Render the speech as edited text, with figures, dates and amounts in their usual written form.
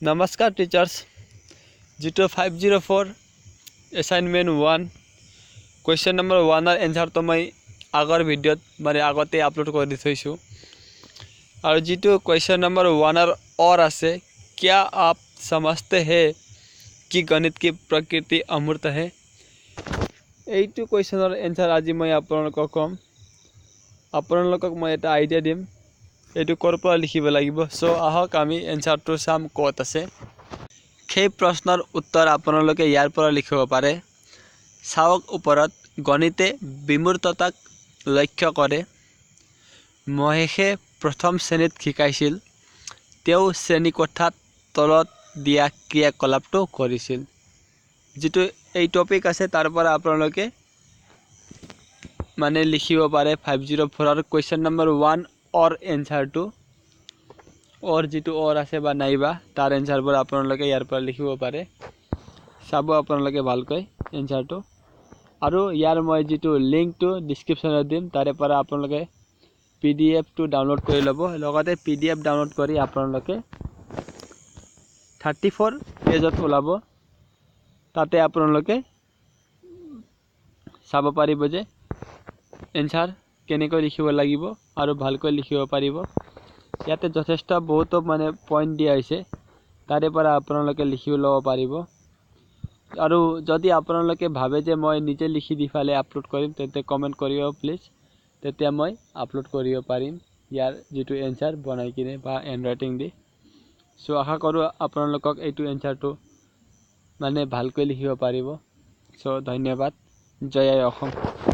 नमस्कार टीचर्स जी 504 assignment 1 question number 1 answer तो मैं आगर भिडिओत माने आगते आपलोड कर दी थैसु और जी क्वेश्चन नंबर 1 और आसे क्या आप समझते हैं कि गणित की प्रकृति अमूर्त है। यू क्वेश्चन एन्सार आज मैं आपलोक कम आपलोक मैं एटा आइडिया दिम यू কৰ পৰা লিখিব লাগিব। सो आहक आमी एन्सार तो चाम कत आछे। সেই প্ৰশ্নৰ উত্তৰ আপোনালোকে ইয়াৰ পৰা লিখিব পাৰে। চাওক ওপৰত গণিতে বিমূৰ্ততাক লক্ষ্য কৰে। মহেশে প্ৰথম শ্ৰেণীত শিকাইছিল, তেওঁ শ্ৰেণীকোঠাত তলত দিয়া ক্ৰিয়াকলাপটো কৰিছিল। যেটো এই টপিক আছে তাৰ পৰা আপোনালোকে মানে লিখিব পাৰে 504 क्वेश्चन नंबर 1 और एन्सार टू और जी और आसे बा नाइबा तार एन्सार पर आपनलोके यार पर लिखिब पारे। चाब आपनलोके भालकै एन्सार टू और यार मैं जी लिंक टू डिस्क्रिप्शन दिम तारे पर आपनलोके PDF तो डाउनलोड कर लब। लगते PDF डाउनलोड कर आपनलोके 34 पेजत ओलाब ताते आपनलोके चाब पारिब जे एन्सार केनेকৈ लिखिब লাগিব और भालকৈ लिखिब पारिब। याते যথেষ্ট बहुत माने पॉइंट दिया হৈছে तारे पर आपनलोके लिखि लब पारिब। और जदि आपनलोके भावे जे मैं निजे लिखि दी फाले आपलोड करिम तेते कमेंट करियो प्लीज, तेते मैं आपलोड करियो पारिम यार जिटु एन्सार बनाई किने बा एंड राइटिंग दी। सो आशा करूँ आपनलोকক एटु एन्सार तो माने भालকৈ लिखिब पारिब। सो धन्यवाद। जय असम।